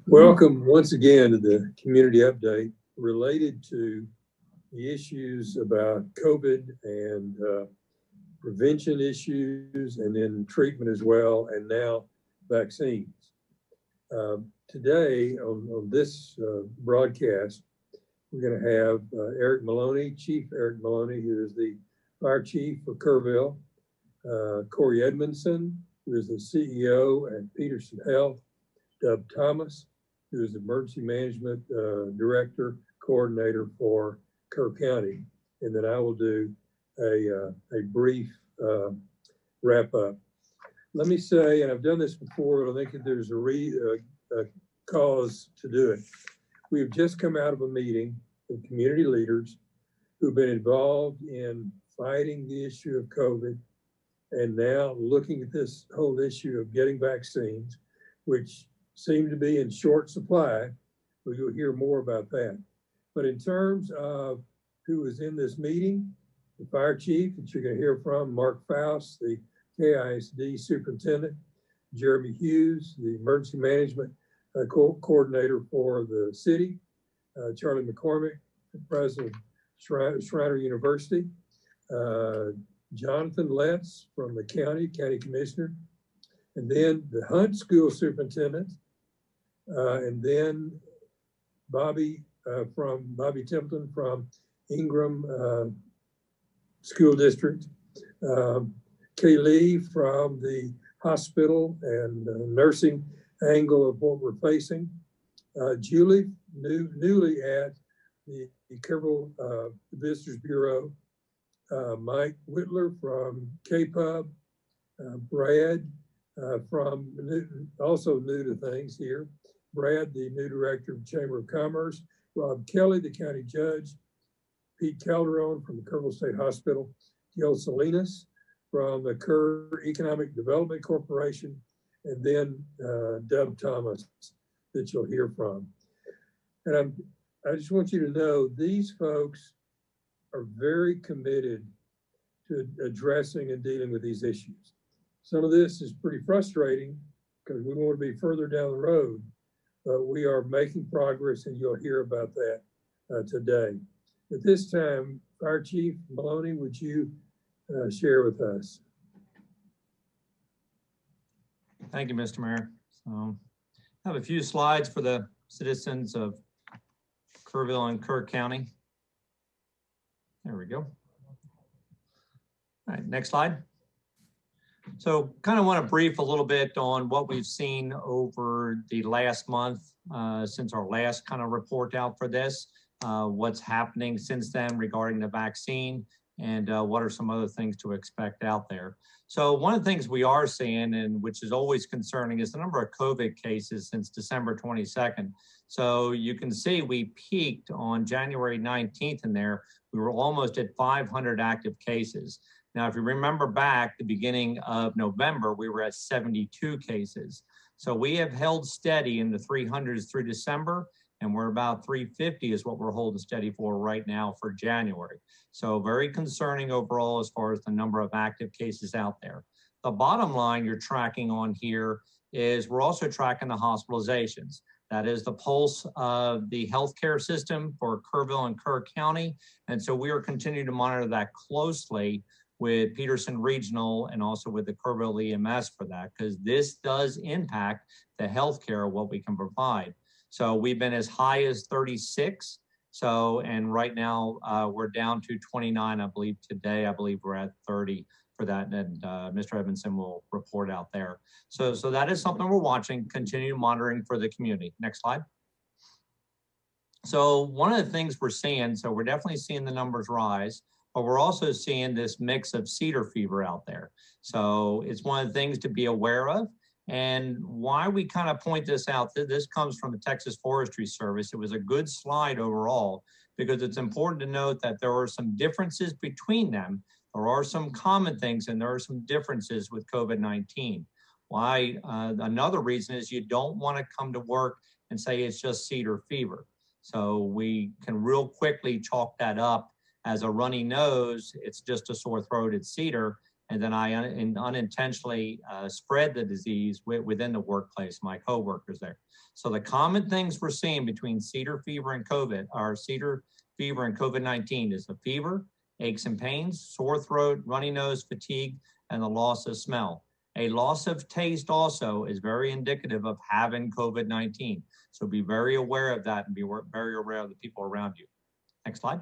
Welcome once again to the community update related to the issues about COVID and prevention issues, and then treatment as well, and now vaccines. Today on this broadcast, we're going to have Eric Maloney, Chief Eric Maloney, who is the fire chief for Kerrville, Corey Edmondson, who is the CEO at Peterson Health, Dub Thomas, who is the Emergency Management Director, Coordinator for Kerr County. And then I will do a brief wrap up. Let me say, and I've done this before, but I think that there's a cause to do it. We have just come out of a meeting with community leaders who've been involved in fighting the issue of COVID and now looking at this whole issue of getting vaccines, which seem to be in short supply. You'll hear more about that. But in terms of who was in this meeting, the fire chief that you're going to hear from, Mark Faust, the KISD superintendent, Jeremy Hughes, the emergency management coordinator for the city, Charlie McCormick, the president of Shriner University, Jonathan Letts from the county commissioner, and then the Hunt School superintendent, and then Bobby Templeton from Ingram School District, Kay Lee from the hospital and nursing angle of what we're facing, Julie, newly at the Kerrville Visitors Bureau, Mike Whitler from KPUB, Brad from also new to things here, Brad, the new director of Chamber of Commerce, Rob Kelly, the county judge, Pete Calderon from the Kerrville State Hospital, Gil Salinas from the Kerr Economic Development Corporation, and then Dub Thomas that you'll hear from. And I just want you to know these folks are very committed to addressing and dealing with these issues. Some of this is pretty frustrating because we want to be further down the road, but we are making progress, and you'll hear about that today. At this time, Fire Chief Maloney, would you share with us? Thank you, Mr. Mayor. So I have a few slides for the citizens of Kerrville and Kerr County. There we go. All right, next slide. So kind of want to brief a little bit on what we've seen over the last month since our last kind of report out for this, what's happening since then regarding the vaccine, and what are some other things to expect out there. So one of the things we are seeing, and which is always concerning, is the number of COVID cases since December 22nd. So you can see we peaked on January 19th in there. We were almost at 500 active cases. Now, if you remember back the beginning of November, we were at 72 cases. So we have held steady in the 300s through December, and we're about 350 is what we're holding steady for right now for January. So very concerning overall as far as the number of active cases out there. The bottom line you're tracking on here is we're also tracking the hospitalizations. That is the pulse of the healthcare system for Kerrville and Kerr County. And so we are continuing to monitor that closely with Peterson Regional and also with the Kerrville EMS for that, because this does impact the healthcare, what we can provide. So we've been as high as 36. So, and right now we're down to 29, I believe today, I believe we're at 30 for that. And Mr. Edmondson will report out there. So that is something we're watching, continue monitoring for the community. Next slide. So one of the things we're seeing, so we're definitely seeing the numbers rise, but we're also seeing this mix of cedar fever out there. So it's one of the things to be aware of. And why we kind of point this out, this comes from the Texas Forestry Service. It was a good slide overall, because it's important to note that there are some differences between them. There are some common things, and there are some differences with COVID-19. Why? Another reason is you don't want to come to work and say it's just cedar fever. So we can real quickly chalk that up as a runny nose. It's just a sore throat, it's cedar. and then I unintentionally spread the disease within the workplace, my coworkers there. So the common things we're seeing between Cedar Fever and Cedar Fever and COVID-19 is the fever, aches and pains, sore throat, runny nose, fatigue, and the loss of smell. A loss of taste also is very indicative of having COVID-19. So be very aware of that and be very aware of the people around you. Next slide.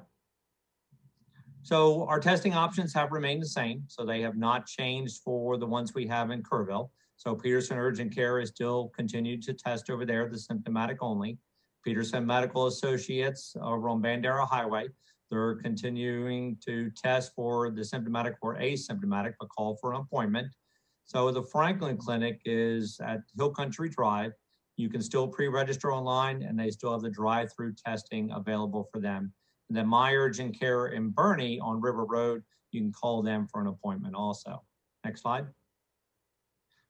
So our testing options have remained the same. So they have not changed for the ones we have in Kerrville. So Peterson Urgent Care is still continued to test over there, the symptomatic only. Peterson Medical Associates over on Bandera Highway, they're continuing to test for the symptomatic or asymptomatic, but call for an appointment. So the Franklin Clinic is at Hill Country Drive. You can still pre-register online and they still have the drive-through testing available for them. And then My Urgent Care in Bernie on River Road, you can call them for an appointment also. Next slide.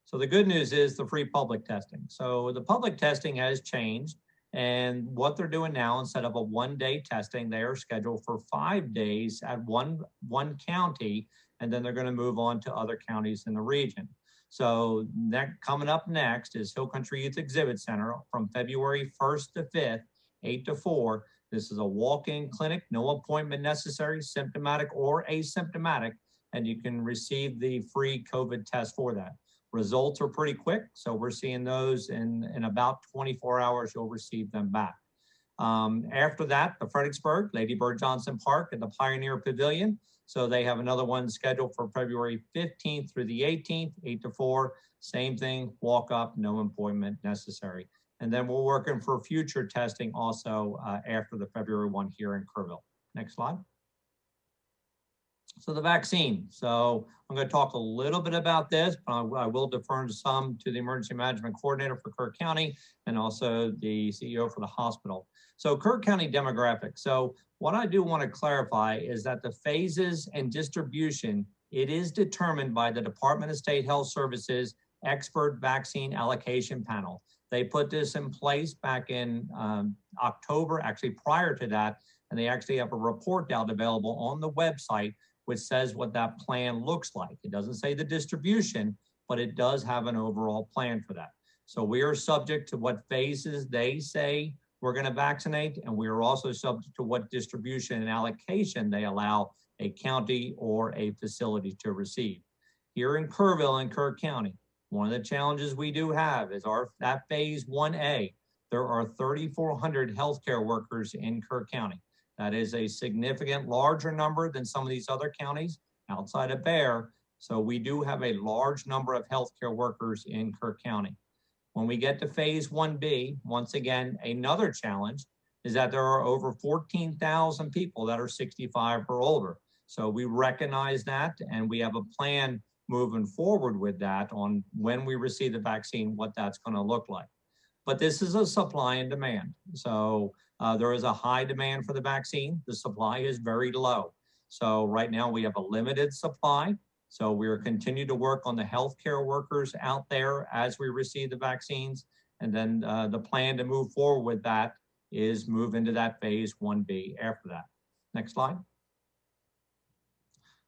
So the good news is the free public testing. So the public testing has changed, and what they're doing now, instead of a one-day testing, they are scheduled for 5 days at one county, and then they're going to move on to other counties in the region. So coming up next is Hill Country Youth Exhibit Center from February 1st to 5th, 8 to 4. This is a walk-in clinic, no appointment necessary, symptomatic or asymptomatic, and you can receive the free COVID test for that. Results are pretty quick, so we're seeing those in about 24 hours, you'll receive them back. After that, the Fredericksburg, Lady Bird Johnson Park at the Pioneer Pavilion. So they have another one scheduled for February 15th through the 18th, 8 to 4. Same thing, walk up, no appointment necessary. And then we're working for future testing also after the February 1 here in Kerrville. Next slide. So the vaccine. So I'm going to talk a little bit about this, but I will defer some to the Emergency Management Coordinator for Kirk County and also the CEO for the hospital. So Kirk County demographics. So what I do want to clarify is that the phases and distribution, it is determined by the Department of State Health Services Expert Vaccine Allocation Panel. They put this in place back in October, actually prior to that, and they actually have a report out available on the website which says what that plan looks like. It doesn't say the distribution, but it does have an overall plan for that. So we are subject to what phases they say we're going to vaccinate, and we are also subject to what distribution and allocation they allow a county or a facility to receive. Here in Kerrville and Kirk County, one of the challenges we do have is that phase 1A. There are 3,400 healthcare workers in Kirk County. That is a significant larger number than some of these other counties outside of Bear. So we do have a large number of healthcare workers in Kirk County. When we get to phase 1B, once again, another challenge is that there are over 14,000 people that are 65 or older. So we recognize that, and we have a plan moving forward with that on when we receive the vaccine, what that's going to look like. But this is a supply and demand. So there is a high demand for the vaccine. The supply is very low. So right now we have a limited supply. So we're continuing to work on the healthcare workers out there as we receive the vaccines. And then the plan to move forward with that is move into that phase 1B after that. Next slide.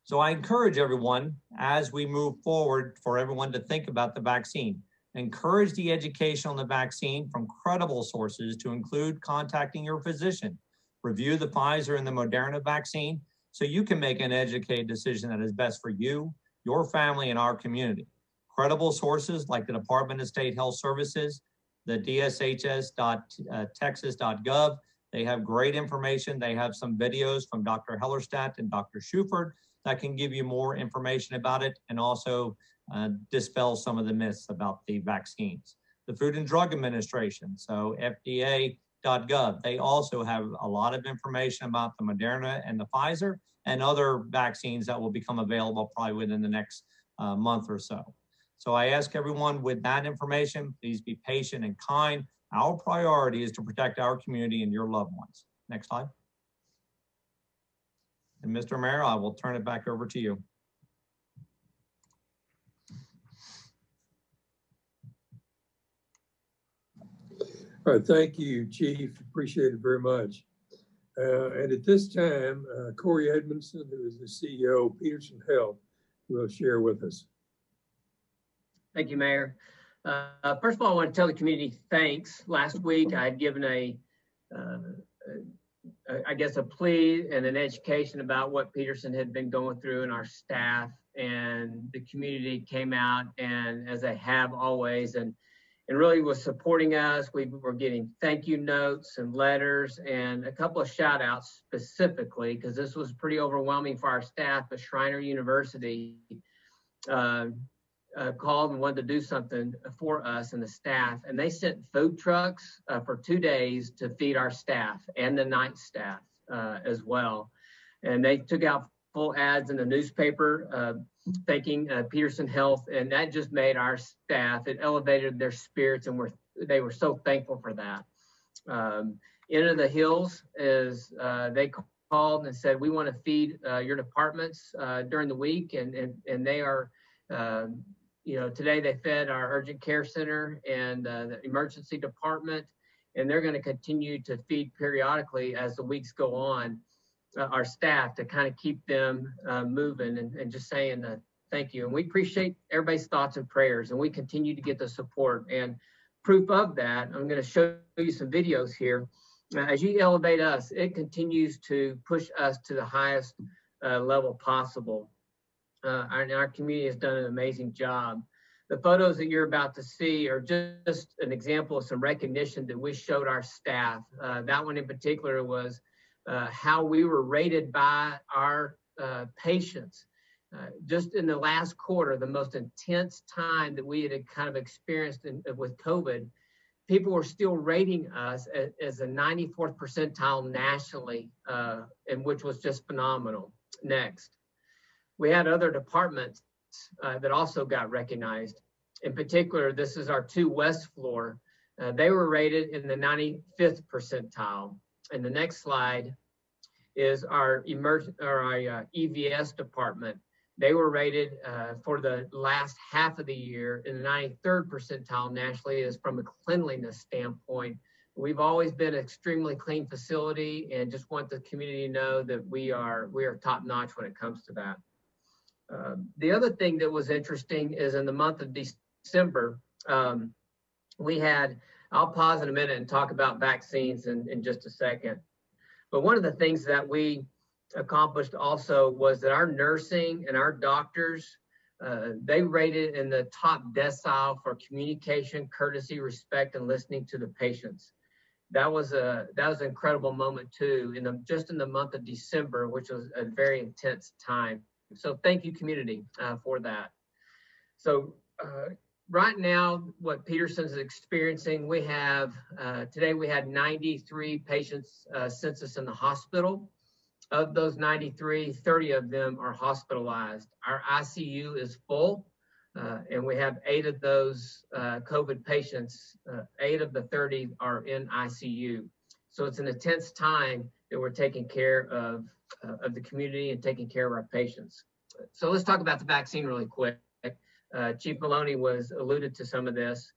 So I encourage everyone as we move forward for everyone to think about the vaccine. Encourage the education on the vaccine from credible sources to include contacting your physician. Review the Pfizer and the Moderna vaccine so you can make an educated decision that is best for you, your family, and our community. Credible sources like the Department of State Health Services, the dshs.texas.gov, they have great information. They have some videos from Dr. Hellerstadt and Dr. Schufert that can give you more information about it and also dispel some of the myths about the vaccines. The Food and Drug Administration, so FDA.gov, they also have a lot of information about the Moderna and the Pfizer and other vaccines that will become available probably within the next month or so. So I ask everyone with that information, please be patient and kind. Our priority is to protect our community and your loved ones. Next slide. And Mr. Mayor, I will turn it back over to you. All right, thank you, Chief. Appreciate it very much. And at this time, Corey Edmondson, who is the CEO of Peterson Health, will share with us. Thank you, Mayor. First of all, I want to tell the community thanks. Last week, I had given I guess, a plea and an education about what Peterson had been going through and our staff, and the community came out, and as they have always, and really was supporting us. We were getting thank you notes and letters and a couple of shout outs specifically, because this was pretty overwhelming for our staff. But Schreiner University called and wanted to do something for us and the staff, and they sent food trucks for 2 days to feed our staff and the night staff as well. And they took out full ads in the newspaper thanking Peterson Health, and that just made our staff, it elevated their spirits, and they were so thankful for that. Into the Hills is they called and said, we want to feed your departments during the week, and they are today they fed our urgent care center and the emergency department, and they're going to continue to feed periodically as the weeks go on our staff to kind of keep them moving, and just saying thank you. And we appreciate everybody's thoughts and prayers, and we continue to get the support. And proof of that, I'm going to show you some videos here. As you elevate us, it continues to push us to the highest level possible. Our community has done an amazing job. The photos that you're about to see are just an example of some recognition that we showed our staff. That one in particular was how we were rated by our patients. Just in the last quarter, the most intense time that we had kind of experienced with COVID, people were still rating us as a 94th percentile nationally, and which was just phenomenal. Next. We had other departments that also got recognized. In particular, this is our 2 West floor. They were rated in the 95th percentile. And the next slide is our EVS department. They were rated for the last half of the year in the 93rd percentile nationally, is from a cleanliness standpoint. We've always been an extremely clean facility, and just want the community to know that we are top notch when it comes to that. The other thing that was interesting is in the month of December, we had, I'll pause in a minute and talk about vaccines in just a second. But one of the things that we accomplished also was that our nursing and our doctors, they rated in the top decile for communication, courtesy, respect, and listening to the patients. That was an incredible moment too, just in the month of December, which was a very intense time. So thank you, community, for that. So right now, what Peterson's experiencing, we have, today we had 93 patients census in the hospital. Of those 93, 30 of them are hospitalized. Our ICU is full, and we have 8 of those COVID patients. 8 of the 30 are in ICU. So it's an intense time that we're taking care of the community and taking care of our patients. So let's talk about the vaccine really quick. Chief Maloney alluded to some of this.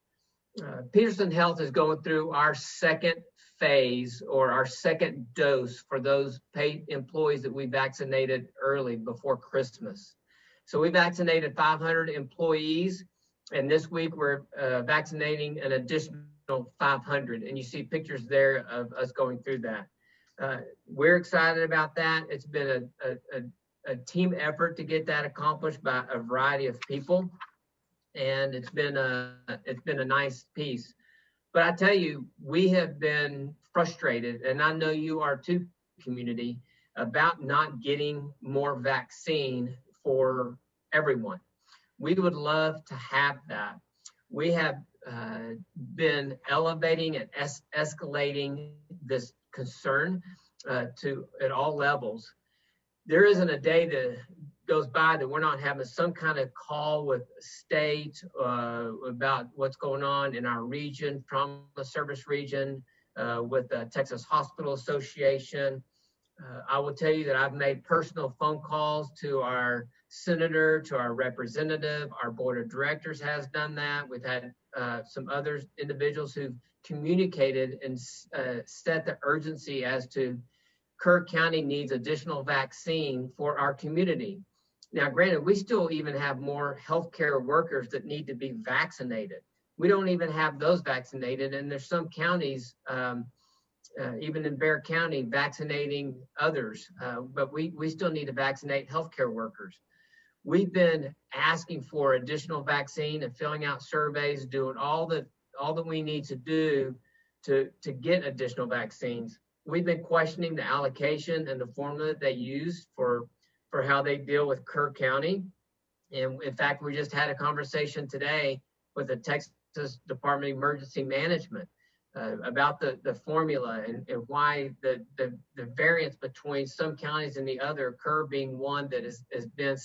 Peterson Health is going through our second phase, or our second dose, for those paid employees that we vaccinated early before Christmas. So we vaccinated 500 employees, and this week we're vaccinating an additional 500. And you see pictures there of us going through that. We're excited about that. It's been a team effort to get that accomplished by a variety of people, and it's been a nice piece. But I tell you, we have been frustrated, and I know you are too, community, about not getting more vaccine for everyone. We would love to have that. We have been elevating and escalating this concern at all levels. There isn't a day that goes by that we're not having some kind of call with state about what's going on in our region, trauma service region, with the Texas Hospital Association. I will tell you that I've made personal phone calls to our senator, to our representative. Our board of directors has done that. We've had some other individuals who've communicated and set the urgency as to Kerr County needs additional vaccine for our community. Now, granted, we still even have more healthcare workers that need to be vaccinated. We don't even have those vaccinated, and there's some counties, even in Bexar County, vaccinating others, but we still need to vaccinate healthcare workers. We've been asking for additional vaccine and filling out surveys, doing all that we need to do to get additional vaccines. We've been questioning the allocation and the formula they use for how they deal with Kerr County. And in fact, we just had a conversation today with the Texas Department of Emergency Management about the formula and why the variance between some counties and the other, Kerr being one that has been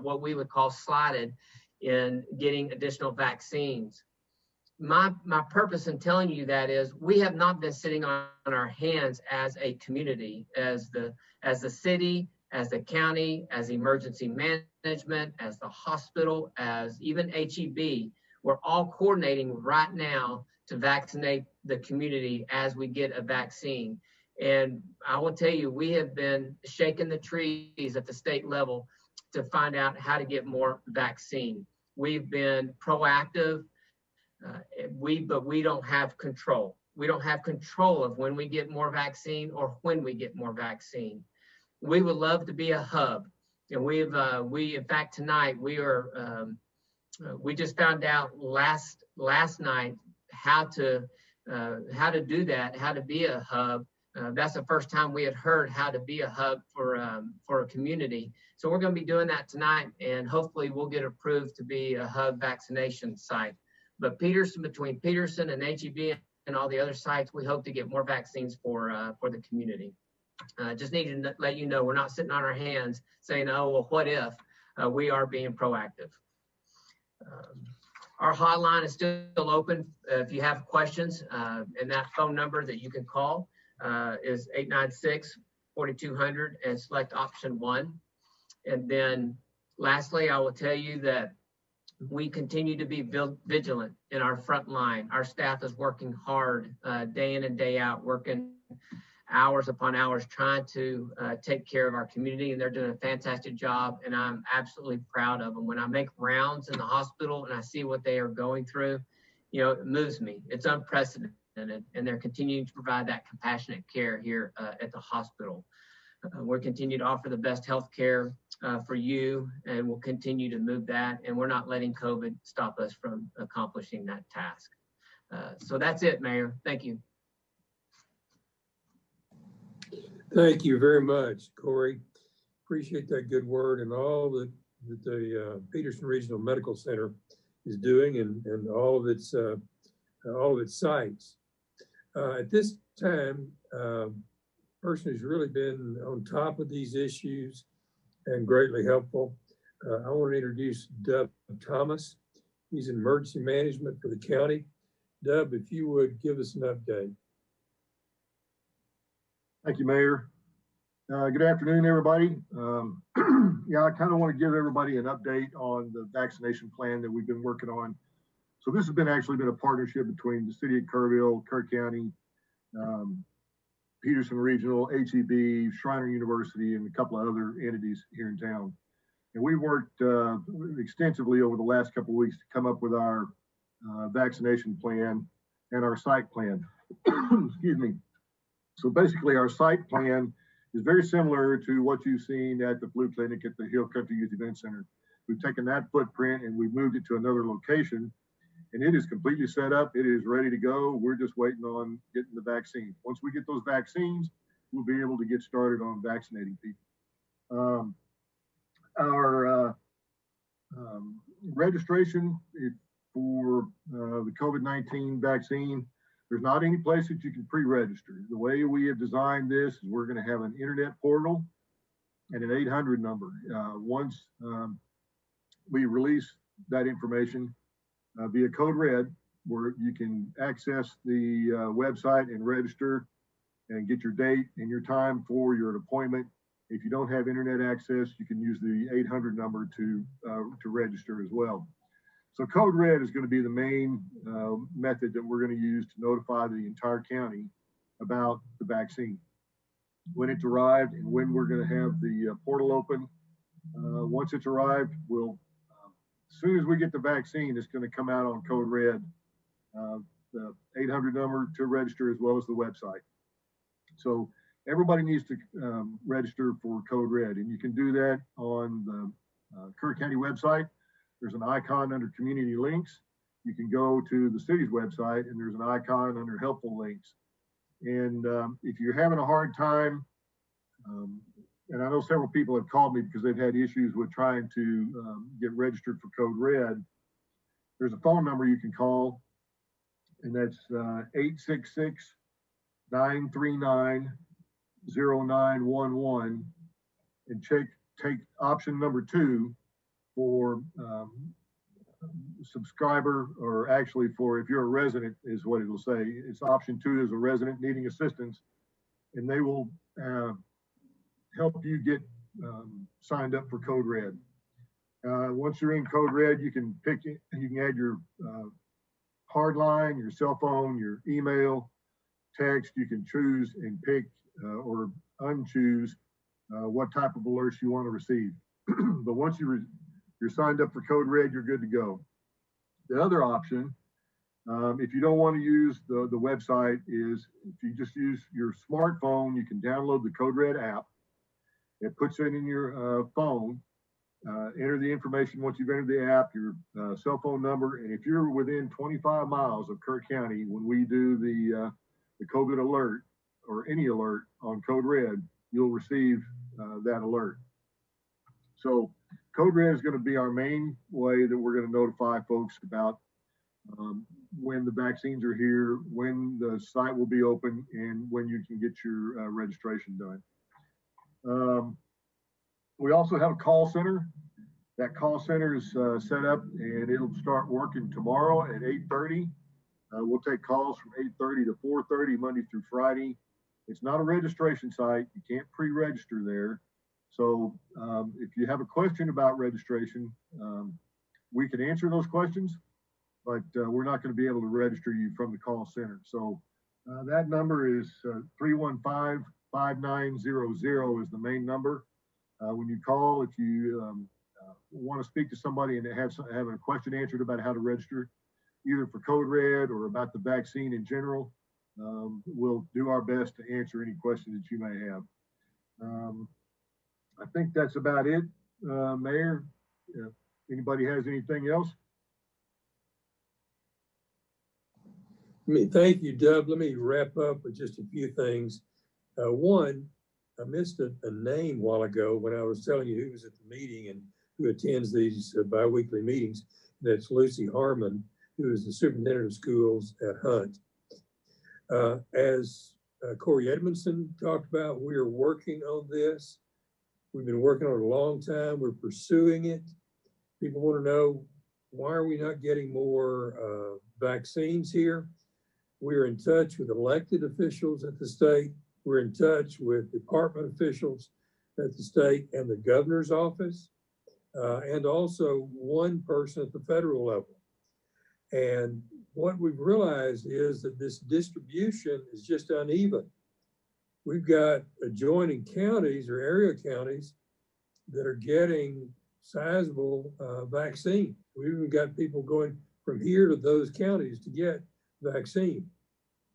what we would call slotted in getting additional vaccines. My purpose in telling you that is we have not been sitting on our hands as a community, as the city, as the county, as emergency management, as the hospital, as even HEB. We're all coordinating right now to vaccinate the community as we get a vaccine. And I will tell you, we have been shaking the trees at the state level to find out how to get more vaccine. We've been proactive, but we don't have control. We don't have control of when we get more vaccine or when we get more vaccine. We would love to be a hub. And we in fact, tonight, we just found out last night how to do that, how to be a hub. That's the first time we had heard how to be a hub for a community. So we're going to be doing that tonight, and hopefully we'll get approved to be a hub vaccination site. But between Peterson and HEB and all the other sites, we hope to get more vaccines for the community. Just need to let you know we're not sitting on our hands saying, oh, well, what if? We are being proactive. Our hotline is still open. If you have questions, and that phone number that you can call is 896-4200 and select option 1. And then lastly, I will tell you that we continue to be vigilant in our front line. Our staff is working hard day in and day out, working hours upon hours trying to take care of our community, and they're doing a fantastic job, and I'm absolutely proud of them. When I make rounds in the hospital and I see what they are going through, it moves me. It's unprecedented, and they're continuing to provide that compassionate care here at the hospital. We're continuing to offer the best health care for you, and we'll continue to move that, and we're not letting COVID stop us from accomplishing that task. So that's it, Mayor. Thank you. Thank you very much, Corey. Appreciate that good word and all that the Peterson Regional Medical Center is doing and all of its sites. At this time, person who's really been on top of these issues and greatly helpful. I want to introduce Dub Thomas. He's in emergency management for the county. Dub, if you would give us an update. Thank you, Mayor. Good afternoon, everybody. Yeah, I kind of want to give everybody an update on the vaccination plan that we've been working on. So this has actually been a partnership between the city of Kerrville, Kerr County, Peterson Regional, HEB, Schreiner University, and a couple of other entities here in town. And we worked extensively over the last couple of weeks to come up with our vaccination plan and our site plan. Excuse me. So basically, our site plan is very similar to what you've seen at the flu clinic at the Hill Country Youth Event Center. We've taken that footprint and we've moved it to another location, and it is completely set up. It is ready to go. We're just waiting on getting the vaccines. Once we get those vaccines, we'll be able to get started on vaccinating people. Our registration for the COVID-19 vaccine, there's not any place that you can pre-register. The way we have designed this is we're going to have an internet portal and an 800 number. Once we release that information via Code Red, where you can access the website and register and get your date and your time for your appointment. If you don't have internet access, you can use the 800 number to register as well. So Code Red is going to be the main method that we're going to use to notify the entire county about the vaccine, when it's arrived and when we're going to have the portal open Once it's arrived, as soon as we get the vaccine, it's going to come out on Code Red, the 800 number to register, as well as the website. So everybody needs to register for Code Red, and you can do that on the Kerr County website. There's an icon under community links. You can go to the city's website, and there's an icon under helpful links. And if you're having a hard time, and I know several people have called me because they've had issues with trying to get registered for Code Red, there's a phone number you can call, and that's 866-939-0911, and take option number 2 for subscriber, or actually for if you're a resident is what it'll say. It's option 2 is a resident needing assistance, and they will help you get signed up for Code Red. Once you're in Code Red, you can add your hard line, your cell phone, your email, text. You can choose and pick or unchoose what type of alerts you want to receive. But once you're signed up for Code Red, you're good to go. The other option, if you don't want to use the website, is if you just use your smartphone, you can download the Code Red app. It puts it in your phone. Enter the information once you've entered the app, your cell phone number, and if you're within 25 miles of Kerr County, when we do the COVID alert or any alert on Code Red, you'll receive that alert. So Code Red is going to be our main way that we're going to notify folks about when the vaccines are here, when the site will be open, and when you can get your registration done. We also have a call center. That call center is set up, and it'll start working tomorrow at 8:30. We'll take calls from 8:30 to 4:30, Monday through Friday. It's not a registration site. You can't pre-register there. So if you have a question about registration, we can answer those questions, but we're not going to be able to register you from the call center. So that number is 315-5900 is the main number. When you call, if you want to speak to somebody and have a question answered about how to register, either for Code Red or about the vaccine in general, we'll do our best to answer any questions that you may have. I think that's about it, Mayor. If anybody has anything else? Thank you, Dub. Let me wrap up with just a few things. One, I missed a name a while ago when I was telling you who was at the meeting and who attends these biweekly meetings. That's Lucy Harmon, who is the superintendent of schools at Hunt. As Corey Edmondson talked about, we are working on this. We've been working on it a long time. We're pursuing it. People want to know, why are we not getting more vaccines here? We're in touch with elected officials at the state. We're in touch with department officials at the state and the governor's office, and also one person at the federal level. And what we've realized is that this distribution is just uneven. We've got adjoining counties or area counties that are getting sizable vaccine. We've even got people going from here to those counties to get vaccine.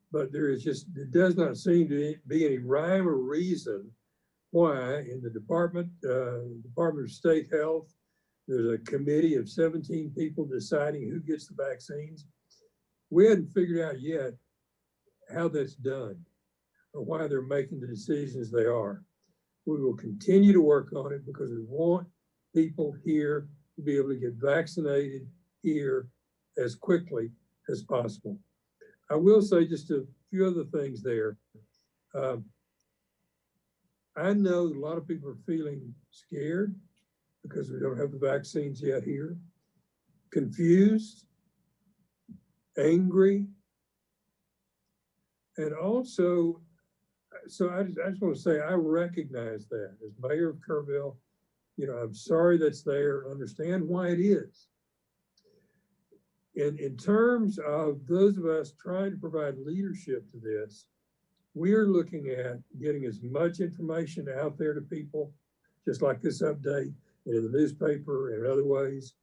But there is just, it does not seem to be any rhyme or reason why in the Department of State Health, there's a committee of 17 people deciding who gets the vaccines. We hadn't figured out yet how that's done or why they're making the decisions they are. We will continue to work on it because we want people here to be able to get vaccinated here as quickly as possible. I will say just a few other things there. I know a lot of people are feeling scared because we don't have the vaccines yet here, confused, angry, and also, so I just want to say I recognize that as mayor of Kerrville. I'm sorry that's there, understand why it is. In terms of those of us trying to provide leadership to this, we are looking at getting as much information out there to people, just like this update, and in the newspaper and in other ways.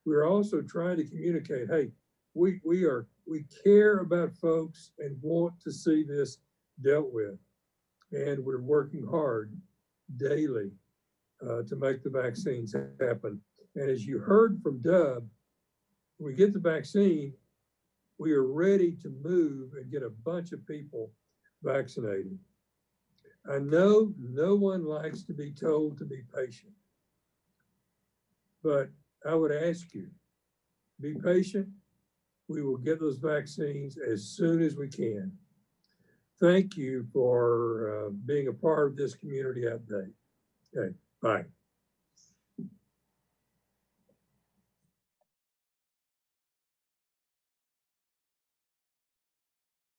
We're also trying to communicate, hey, we care about folks and want to see this dealt with. And we're working hard daily to make the vaccines happen. And as you heard from Dub, when we get the vaccine, we are ready to move and get a bunch of people vaccinated. I know no one likes to be told to be patient, but I would ask you, be patient. We will get those vaccines as soon as we can. Thank you for being a part of this community update. Okay, bye.